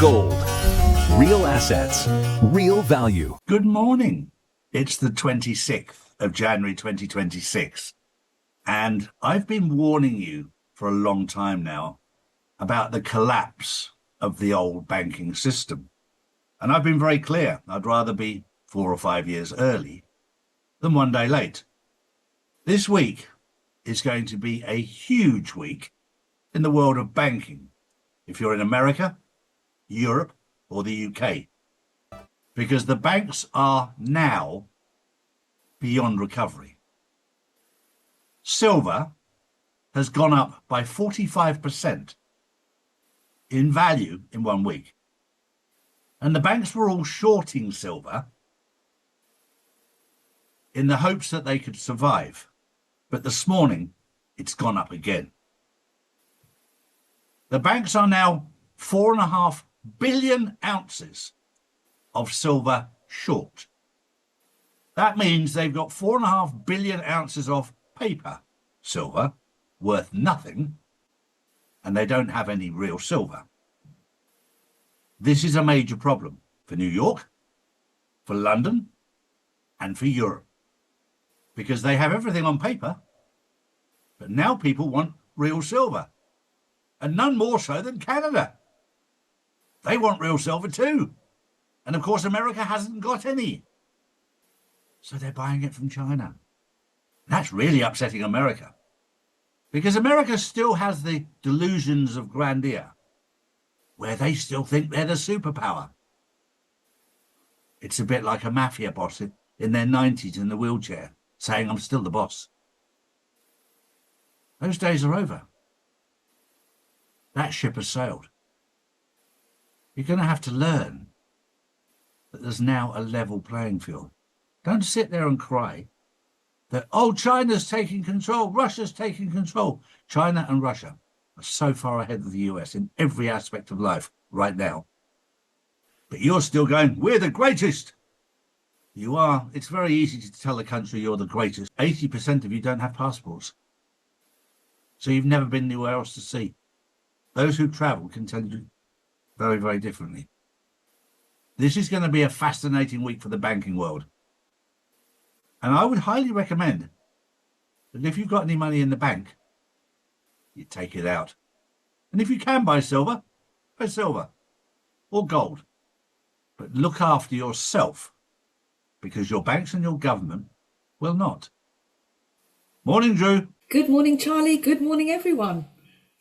gold. Real assets, real value. Good morning. It's the 26th of January 2026. And I've been warning you for a long time now about the collapse of the old banking system. And I've been very clear. I'd rather be 4 or 5 years early than one day late. This week is going to be a huge week in the world of banking, if you're in America, Europe, or the UK, because the banks are now beyond recovery. Silver has gone up by 45% in value in 1 week. And the banks were all shorting silver in the hopes that they could survive. But this morning, it's gone up again. The banks are now 4.5 billion ounces of silver short. That means they've got 4.5 billion ounces of paper silver worth nothing, and they don't have any real silver. This is a major problem for New York, for London, and for Europe, because they have everything on paper, but now people want real silver, and none more so than Canada. They want real silver too. And of course, America hasn't got any. So they're buying it from China. That's really upsetting America, because America still has the delusions of grandeur, where they still think they're the superpower. It's a bit like a mafia boss in their 90s in the wheelchair, saying, "I'm still the boss." Those days are over. That ship has sailed. You're going to have to learn that there's now a level playing field. Don't sit there and cry that, oh, China's taking control, Russia's taking control. China and Russia are so far ahead of the US in every aspect of life right now. But you're still going, we're the greatest. You are. It's very easy to tell a country you're the greatest. 80% of you don't have passports. So you've never been anywhere else to see. Those who travel can tell you very, very differently. This is going to be a fascinating week for the banking world. And I would highly recommend that if you've got any money in the bank, you take it out. And if you can buy silver or gold. But look after yourself, because your banks and your government will not. Morning, Drew. Good morning, Charlie. Good morning, everyone.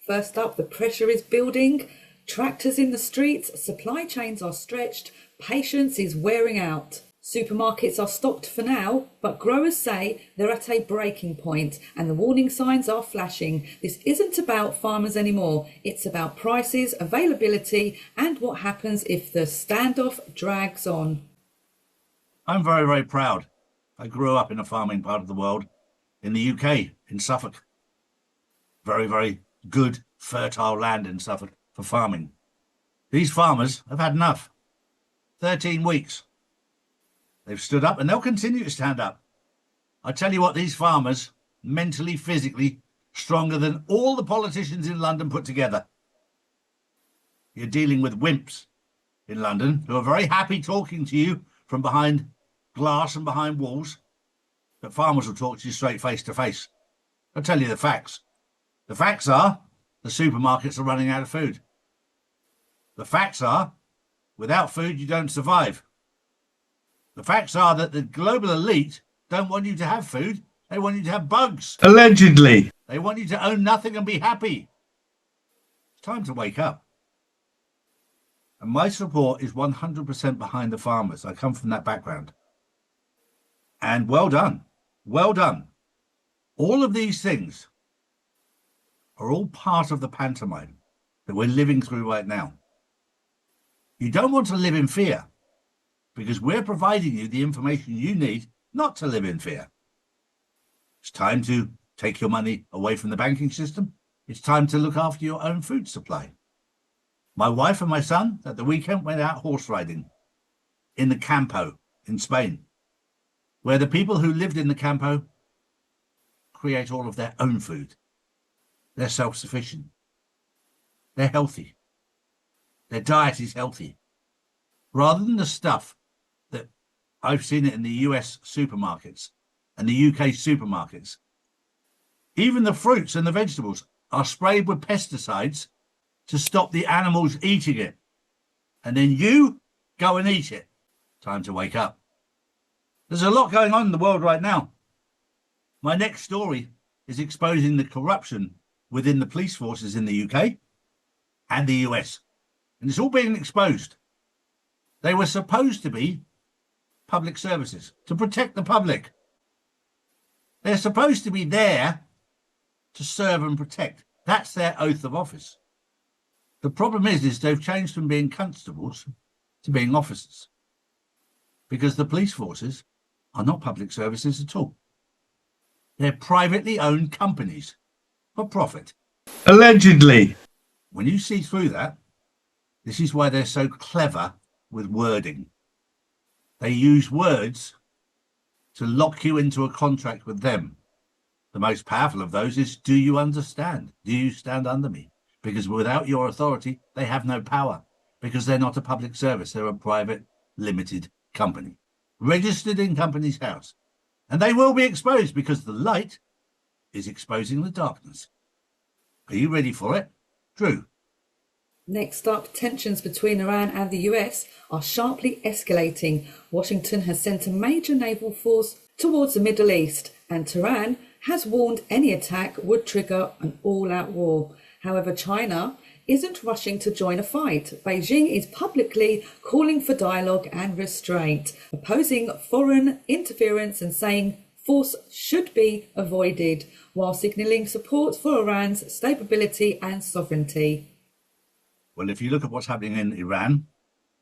First up, the pressure is building. Tractors in the streets, supply chains are stretched, patience is wearing out. Supermarkets are stocked for now, but growers say they're at a breaking point and the warning signs are flashing. This isn't about farmers anymore. It's about prices, availability, and what happens if the standoff drags on. I'm very, very proud. I grew up in a farming part of the world, in the UK, in Suffolk. Very, very good, fertile land in Suffolk for farming. These farmers have had enough. 13 weeks. They've stood up and they'll continue to stand up. I tell you what, these farmers, mentally, physically, stronger than all the politicians in London put together. You're dealing with wimps in London who are very happy talking to you from behind glass and behind walls. But farmers will talk to you straight face to face. I'll tell you the facts. The facts are the supermarkets are running out of food. The facts are without food you don't survive. The facts are that the global elite don't want you to have food. They want you to have bugs. Allegedly. They want you to own nothing and be happy. It's time to wake up. And my support is 100% behind the farmers. I come from that background. And well done. Well done. All of these things are all part of the pantomime that we're living through right now. You don't want to live in fear, because we're providing you the information you need not to live in fear. It's time to take your money away from the banking system. It's time to look after your own food supply. My wife and my son at the weekend went out horse riding in the Campo in Spain, where the people who lived in the Campo create all of their own food. They're self-sufficient. They're healthy. Their diet is healthy. Rather than the stuff that I've seen it in the US supermarkets and the UK supermarkets, even the fruits and the vegetables are sprayed with pesticides to stop the animals eating it. And then you go and eat it. Time to wake up. There's a lot going on in the world right now. My next story is exposing the corruption within the police forces in the UK and the US. And it's all being exposed. They were supposed to be public services to protect the public. They're supposed to be there to serve and protect. That's their oath of office. The problem is they've changed from being constables to being officers, because the police forces are not public services at all. They're privately owned companies for profit. Allegedly. When you see through that, this is why they're so clever with wording. They use words to lock you into a contract with them. The most powerful of those is, do you understand? Do you stand under me? Because without your authority, they have no power, because they're not a public service. They're a private, limited company, registered in Companies House. And they will be exposed, because the light is exposing the darkness. Are you ready for it? Drew? Next up, tensions between Iran and the US are sharply escalating. Washington has sent a major naval force towards the Middle East, and Tehran has warned any attack would trigger an all-out war. However, China isn't rushing to join a fight. Beijing is publicly calling for dialogue and restraint, opposing foreign interference and saying force should be avoided, while signalling support for Iran's stability and sovereignty. Well, if you look at what's happening in Iran,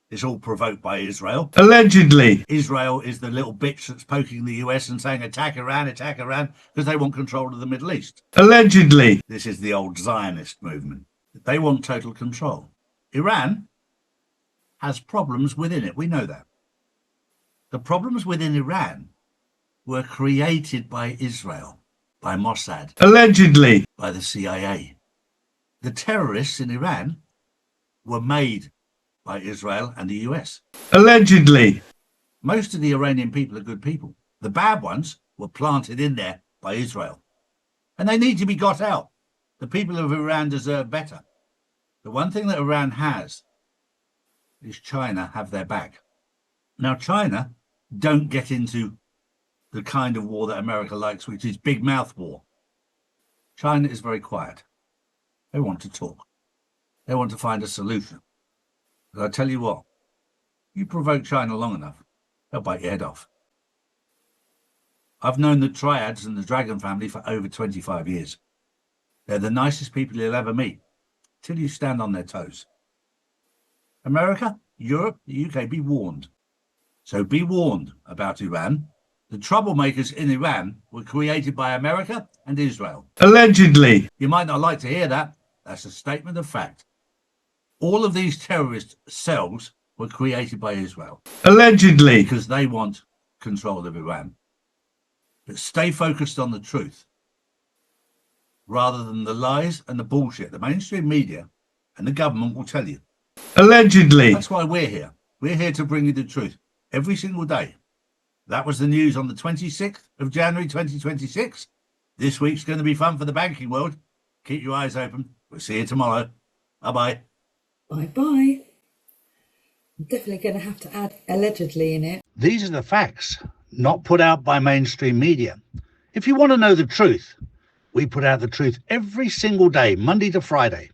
it's all provoked by Israel. Allegedly. Israel is the little bitch that's poking the US and saying attack Iran, because they want control of the Middle East. Allegedly. This is the old Zionist movement. They want total control. Iran has problems within it. We know that. The problems within Iran were created by Israel, by Mossad. Allegedly. By the CIA. The terrorists in Iran were made by Israel and the US. Allegedly. Most of the Iranian people are good people. The bad ones were planted in there by Israel. And they need to be got out. The people of Iran deserve better. The one thing that Iran has is China have their back. Now, China don't get into the kind of war that America likes, which is big mouth war. China is very quiet. They want to talk. They want to find a solution. But I tell you what, you provoke China long enough, they'll bite your head off. I've known the Triads and the Dragon family for over 25 years. They're the nicest people you'll ever meet, till you stand on their toes. America, Europe, the UK, be warned. So be warned about Iran. The troublemakers in Iran were created by America and Israel. Allegedly. You might not like to hear that. That's a statement of fact. All of these terrorist cells were created by Israel. Allegedly. Because they want control of Iran. But stay focused on the truth, rather than the lies and the bullshit the mainstream media and the government will tell you. Allegedly. That's why we're here. We're here to bring you the truth every single day. That was the news on the 26th of January 2026. This week's going to be fun for the banking world. Keep your eyes open. We'll see you tomorrow. Bye-bye. Bye-bye. I'm definitely going to have to add allegedly in it. These are the facts, not put out by mainstream media. If you want to know the truth, we put out the truth every single day, Monday to Friday.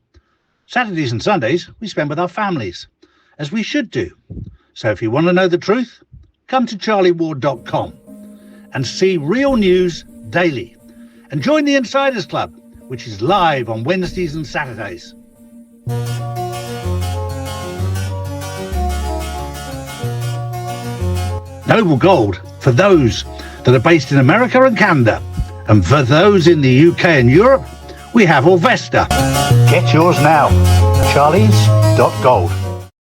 Saturdays and Sundays, we spend with our families, as we should do. So if you want to know the truth, come to charlieward.com and see real news daily. And join the Insiders Club, which is live on Wednesdays and Saturdays. Noble Gold for those that are based in America and Canada. And for those in the UK and Europe, we have Orvesta. Get yours now. charlies.gold.